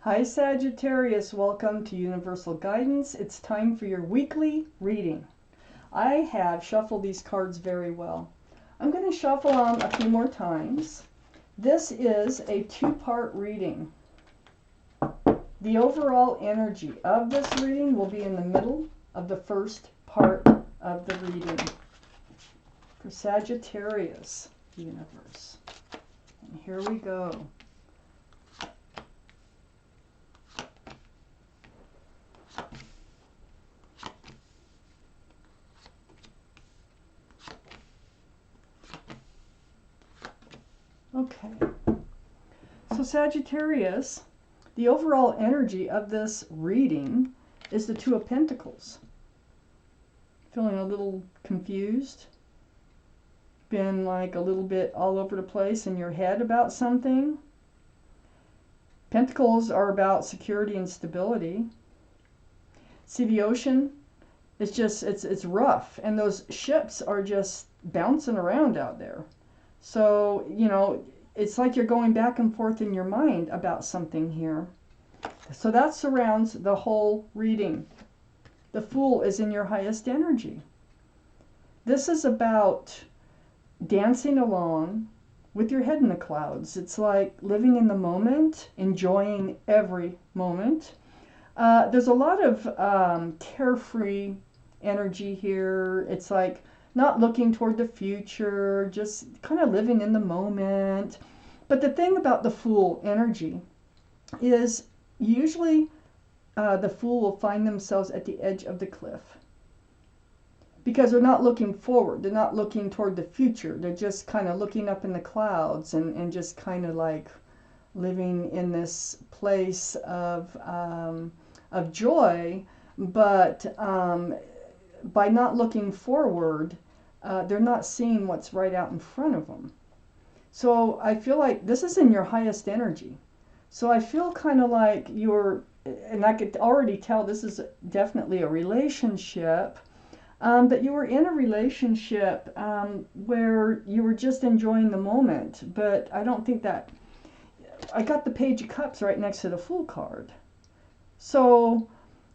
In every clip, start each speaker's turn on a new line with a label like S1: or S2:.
S1: Hi Sagittarius, welcome to Universal Guidance. It's time for your weekly reading. I have shuffled these cards very well. I'm going to shuffle them a few more times. This is a two-part reading. The overall energy of this reading will be in the middle of the first part of the reading. For Sagittarius, universe. And here we go. Okay, so Sagittarius, the overall energy of this reading is the Two of Pentacles. Feeling a little confused? Been like a little bit all over the place in your head about something? Pentacles are about security and stability. See, the ocean is just, it's rough, and those ships are just bouncing around out there. So, you know, it's like you're going back and forth in your mind about something here. So that surrounds the whole reading. The Fool is in your highest energy. This is about dancing along with your head in the clouds. It's like living in the moment, enjoying every moment. There's a lot of carefree energy here. It's like not looking toward the future, just kind of living in the moment. But the thing about the Fool energy is usually the Fool will find themselves at the edge of the cliff. Because they're not looking forward, they're not looking toward the future. They're just kind of looking up in the clouds and just kind of like living in this place of joy, but by not looking forward, they're not seeing what's right out in front of them. So I feel like this is in your highest energy. So I feel kind of like you're, and I could already tell this is definitely a relationship, but you were in a relationship where you were just enjoying the moment. But I don't think that, I got the Page of Cups right next to the Fool card. So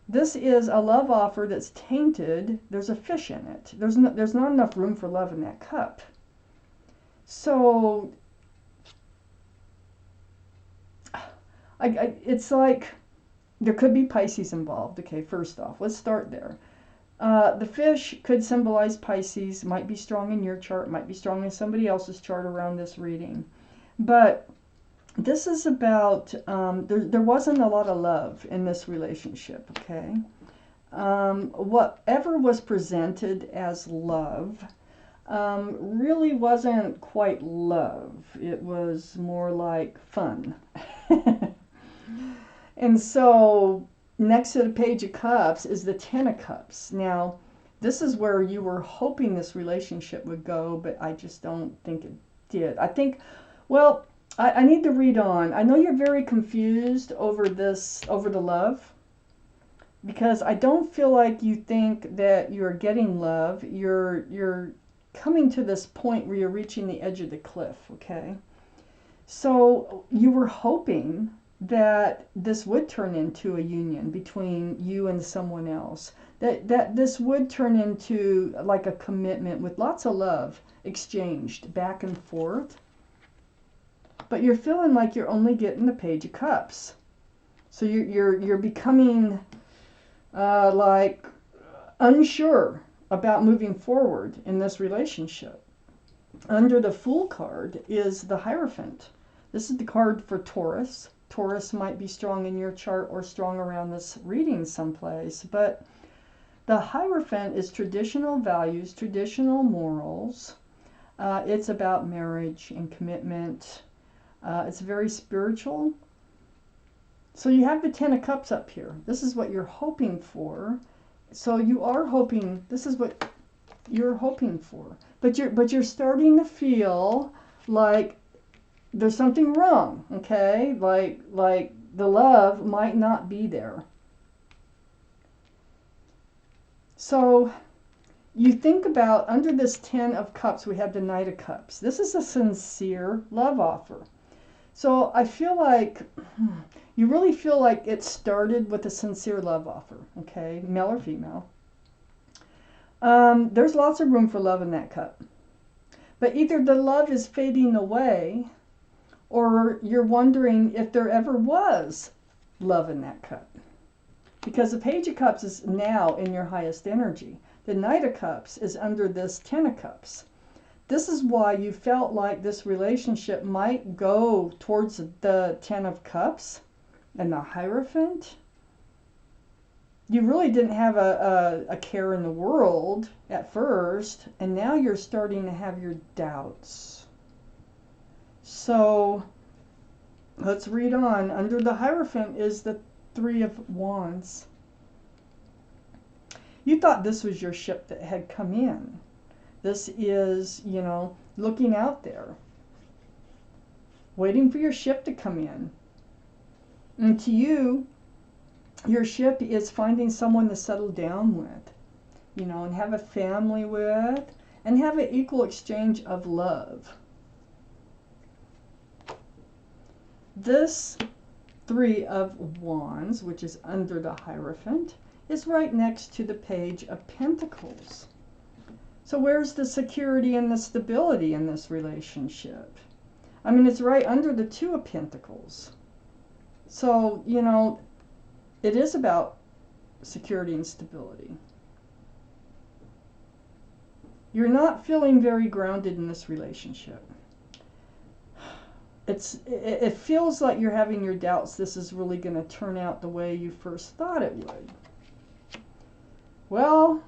S1: this is a love offer that's tainted. There's a fish in it. There's not enough room for love in that cup. So it's like there could be Pisces involved. Okay, first off, let's start there. The fish could symbolize Pisces, might be strong in your chart, might be strong in somebody else's chart around this reading. But this is about, there wasn't a lot of love in this relationship, okay? Whatever was presented as love really wasn't quite love. It was more like fun. And so next to the Page of Cups is the Ten of Cups. Now, this is where you were hoping this relationship would go, but I just don't think it did. I think, well, I need to read on. I know you're very confused over this, over the love, because I don't feel like you think that you're getting love. You're coming to this point where you're reaching the edge of the cliff, okay? So you were hoping that this would turn into a union between you and someone else, that this would turn into like a commitment with lots of love exchanged back and forth. But you're feeling like you're only getting the Page of Cups. So you're becoming like unsure about moving forward in this relationship. Under the Fool card is the Hierophant. This is the card for Taurus. Taurus might be strong in your chart or strong around this reading someplace. But the Hierophant is traditional values, traditional morals. It's about marriage and commitment. It's very spiritual. So you have the Ten of Cups up here. This is what you're hoping for. So you are hoping, this is what you're hoping for. But you're starting to feel like there's something wrong, okay? Like the love might not be there. So you think about, under this Ten of Cups, we have the Knight of Cups. This is a sincere love offer. So I feel like You really feel like it started with a sincere love offer, okay, male or female. There's lots of room for love in that cup. But either the love is fading away, or you're wondering if there ever was love in that cup. Because the Page of Cups is now in your highest energy. The Knight of Cups is under this Ten of Cups. This is why you felt like this relationship might go towards the Ten of Cups and the Hierophant. You really didn't have a care in the world at first, and now you're starting to have your doubts. So let's read on. Under the Hierophant is the Three of Wands. You thought this was your ship that had come in. This is, you know, looking out there, waiting for your ship to come in. And to you, your ship is finding someone to settle down with, you know, and have a family with, and have an equal exchange of love. This Three of Wands, which is under the Hierophant, is right next to the Page of Pentacles. So where's the security and the stability in this relationship? I mean, it's right under the Two of Pentacles. So, you know, it is about security and stability. You're not feeling very grounded in this relationship. It feels like you're having your doubts this is really going to turn out the way you first thought it would. Well,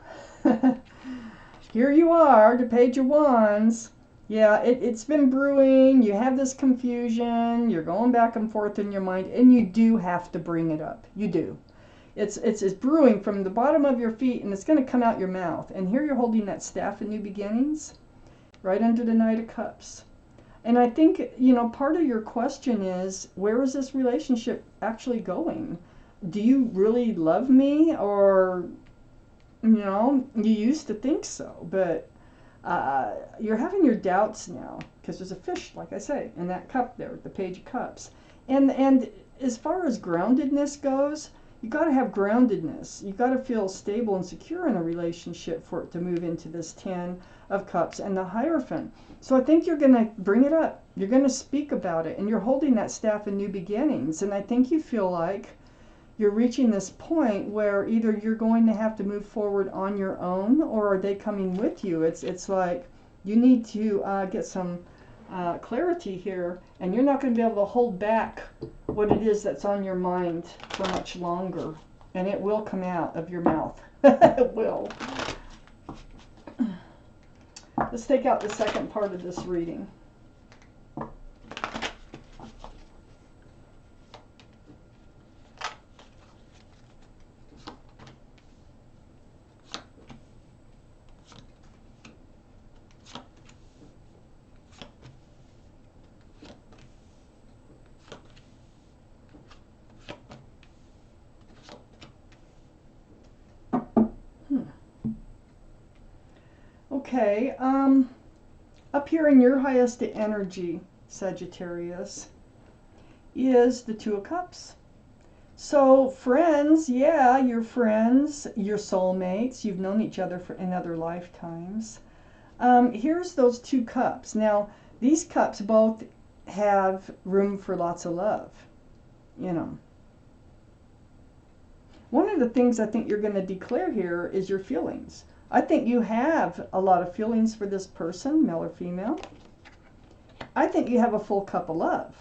S1: here you are, the Page of Wands. Yeah, it's been brewing. You have this confusion. You're going back and forth in your mind, and you do have to bring it up. You do. It's brewing from the bottom of your feet, and it's going to come out your mouth. And here you're holding that Staff of New Beginnings, right under the Knight of Cups. And I think, you know, part of your question is, where is this relationship actually going? Do you really love me? Or, you know, you used to think so, but you're having your doubts now, because there's a fish, like I say, in that cup there, the Page of Cups. And as far as groundedness goes, you got to have groundedness. You got to feel stable and secure in a relationship for it to move into this Ten of Cups and the Hierophant. So I think you're going to bring it up. You're going to speak about it, and you're holding that Staff of New Beginnings. And I think you feel like you're reaching this point where either you're going to have to move forward on your own, or are they coming with you? It's like you need to get some clarity here, and you're not going to be able to hold back what it is that's on your mind for much longer, and it will come out of your mouth. It will. Let's take out the second part of this reading. Okay, up here in your highest energy, Sagittarius, is the Two of Cups. So friends, yeah, you're friends, you're soulmates, you've known each other in other lifetimes. Here's those two cups. Now, these cups both have room for lots of love, you know. One of the things I think you're going to declare here is your feelings. I think you have a lot of feelings for this person, male or female. I think you have a full cup of love.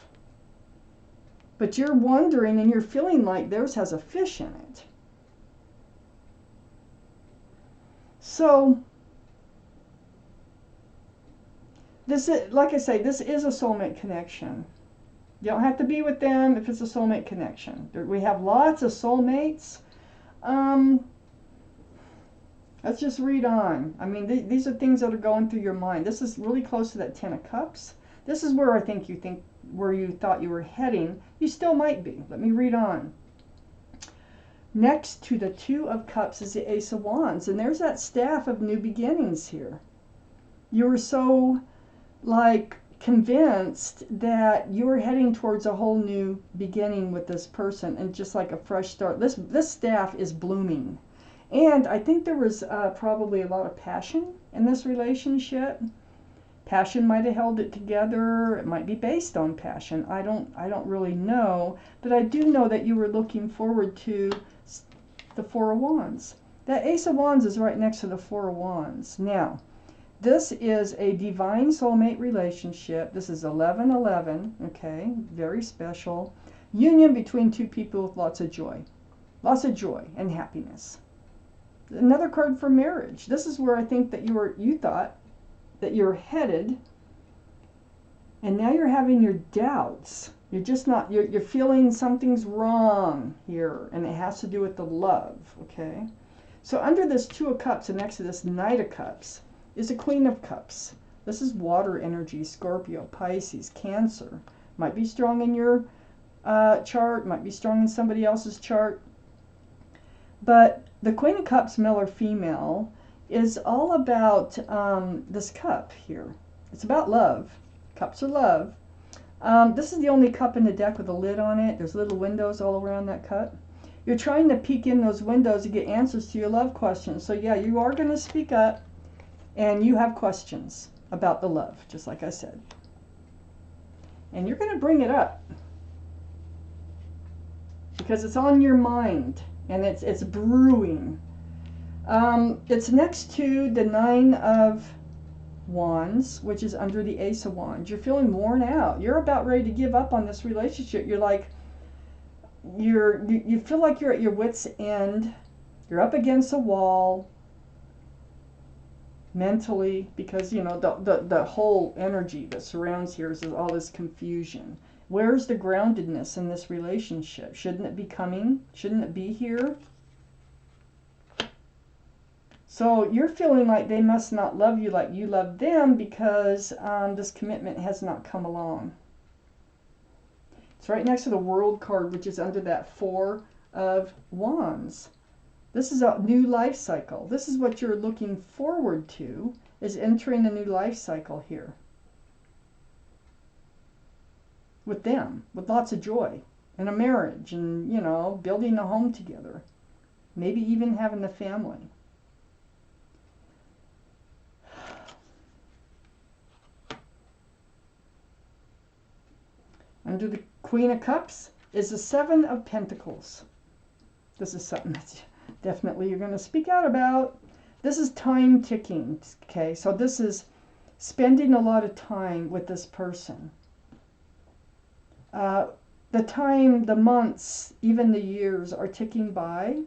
S1: But you're wondering and you're feeling like theirs has a fish in it. So, this is, like I say, this is a soulmate connection. You don't have to be with them if it's a soulmate connection. We have lots of soulmates. Let's just read on. I mean, these are things that are going through your mind. This is really close to that Ten of Cups. This is where I think where you thought you were heading. You still might be. Let me read on. Next to the Two of Cups is the Ace of Wands. And there's that Staff of New Beginnings here. You were so, like, convinced that you are heading towards a whole new beginning with this person, and just like a fresh start. This staff is blooming. And I think there was probably a lot of passion in this relationship. Passion might have held it together. It might be based on passion. I don't really know, but I do know that you were looking forward to the Four of Wands. That Ace of Wands is right next to the Four of Wands. Now, this is a divine soulmate relationship. This is 1111, okay? Very special. Union between two people with lots of joy. Lots of joy and happiness. Another card for marriage. This is where I think that you thought that you're headed, and now you're having your doubts. You're just not, you're feeling something's wrong here, and it has to do with the love, okay? So under this Two of Cups and next to this Knight of Cups is a Queen of Cups. This is water energy, Scorpio, Pisces, Cancer. Might be strong in your chart, might be strong in somebody else's chart. But the Queen of Cups, male or female, is all about this cup here. It's about love. Cups are love. This is the only cup in the deck with a lid on it. There's little windows all around that cup. You're trying to peek in those windows to get answers to your love questions. So yeah, you are going to speak up, and you have questions about the love, just like I said. And you're going to bring it up because it's on your mind, and it's brewing. It's next to the Nine of Wands, which is under the Ace of Wands. You're feeling worn out. You're about ready to give up on this relationship. You're like, you feel like you're at your wit's end. You're up against a wall mentally, because you know the whole energy that surrounds here is all this confusion. Where's the groundedness in this relationship? Shouldn't it be coming? Shouldn't it be here? So you're feeling like they must not love you like you love them, because this commitment has not come along. It's right next to the World card, which is under that Four of Wands. This is a new life cycle. This is what you're looking forward to, is entering a new life cycle here. With them, with lots of joy, and a marriage, and, you know, building a home together. Maybe even having a family. Under the Queen of Cups is the Seven of Pentacles. This is something that's definitely you're going to speak out about. This is time ticking, okay? So this is spending a lot of time with this person. The time, the months, even the years are ticking by,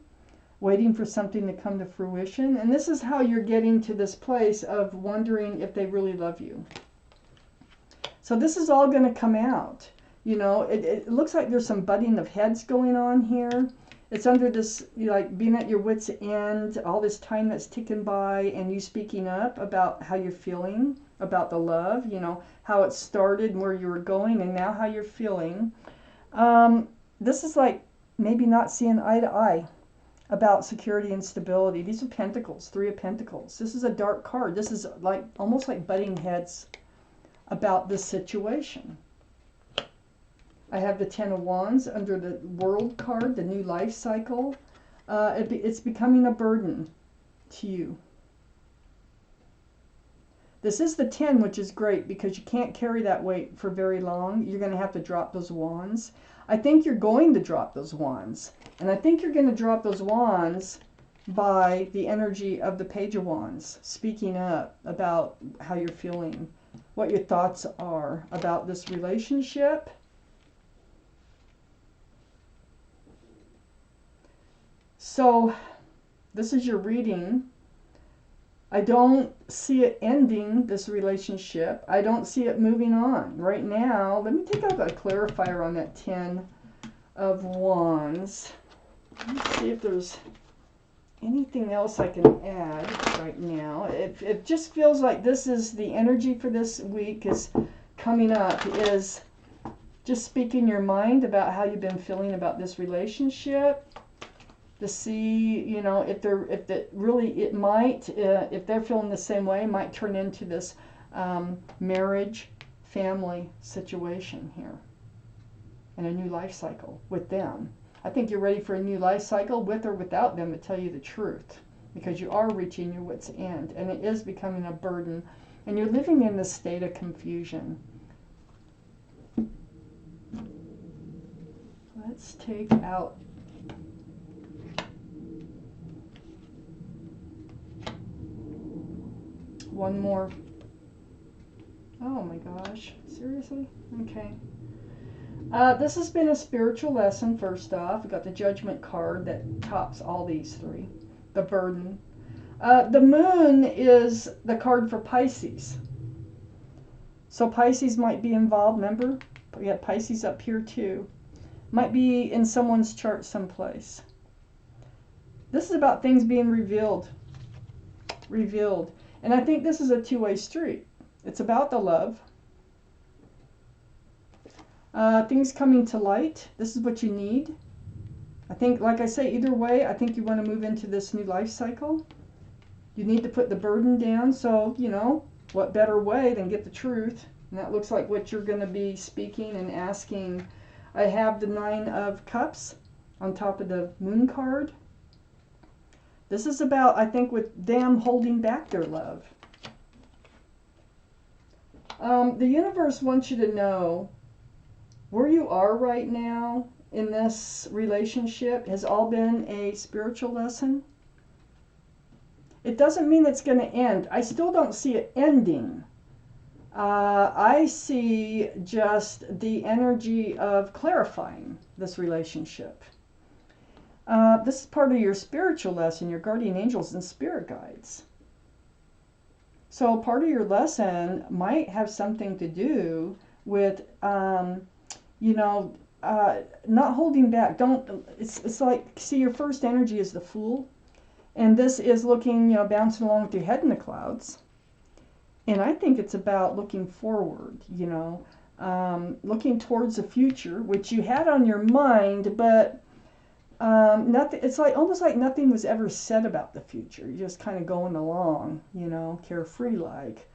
S1: waiting for something to come to fruition. And this is how you're getting to this place of wondering if they really love you. So this is all going to come out. You know, it looks like there's some butting of heads going on here. It's under this, like, being at your wit's end, all this time that's ticking by, and you speaking up about how you're feeling, about the love, you know, how it started and where you were going, and now how you're feeling. This is like maybe not seeing eye to eye about security and stability. These are Pentacles, Three of Pentacles. This is a dark card. This is like almost like butting heads about this situation. I have the Ten of Wands under the World card, the new life cycle. It's becoming a burden to you. This is the 10, which is great because you can't carry that weight for very long. You're going to have to drop those wands. I think you're going to drop those wands. And I think you're going to drop those wands by the energy of the Page of Wands, speaking up about how you're feeling, what your thoughts are about this relationship. So this is your reading. I don't see it ending, this relationship. I don't see it moving on. Right now, let me take out a clarifier on that 10 of Wands. Let's see if there's anything else I can add right now. It just feels like this is the energy for this week is coming up, is just speaking your mind about how you've been feeling about this relationship. To see, you know, if they're feeling the same way, might turn into this marriage, family situation here and a new life cycle with them. I think you're ready for a new life cycle with or without them, to tell you the truth, because you are reaching your wit's end and it is becoming a burden and you're living in this state of confusion. Let's take out one more. Oh my gosh, seriously? Okay. This has been a spiritual lesson, first off. We've got the Judgment card that tops all these three. The burden. The moon is the card for Pisces. So Pisces might be involved, remember? We have Pisces up here too. Might be in someone's chart someplace. This is about things being revealed. Revealed. And I think this is a two-way street. It's about the love. Things coming to light. This is what you need. I think, like I say, either way, I think you want to move into this new life cycle. You need to put the burden down. So, you know, what better way than get the truth? And that looks like what you're going to be speaking and asking. I have the 9 of Cups on top of the Moon card. This is about, I think, with them holding back their love. The universe wants you to know where you are right now in this relationship has all been a spiritual lesson. It doesn't mean it's going to end. I still don't see it ending. I see just the energy of clarifying this relationship. This is part of your spiritual lesson, your guardian angels and spirit guides. So part of your lesson might have something to do with, you know, not holding back. It's like, see, your first energy is the Fool. And this is looking, you know, bouncing along with your head in the clouds. And I think it's about looking forward, you know, looking towards the future, which you had on your mind, but nothing. It's like almost like nothing was ever said about the future. You're just kind of going along, you know, carefree like,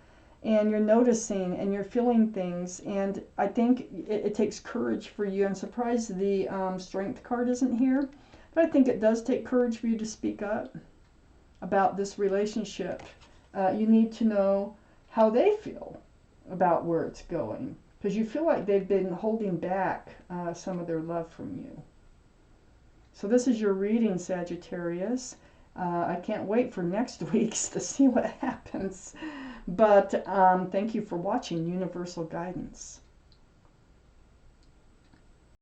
S1: and you're noticing and you're feeling things. And I think it takes courage for you. I'm surprised the Strength card isn't here, but I think it does take courage for you to speak up about this relationship. You need to know how they feel about where it's going, because you feel like they've been holding back some of their love from you. So this is your reading, Sagittarius. I can't wait for next week's to see what happens. But thank you for watching Universal Guidance.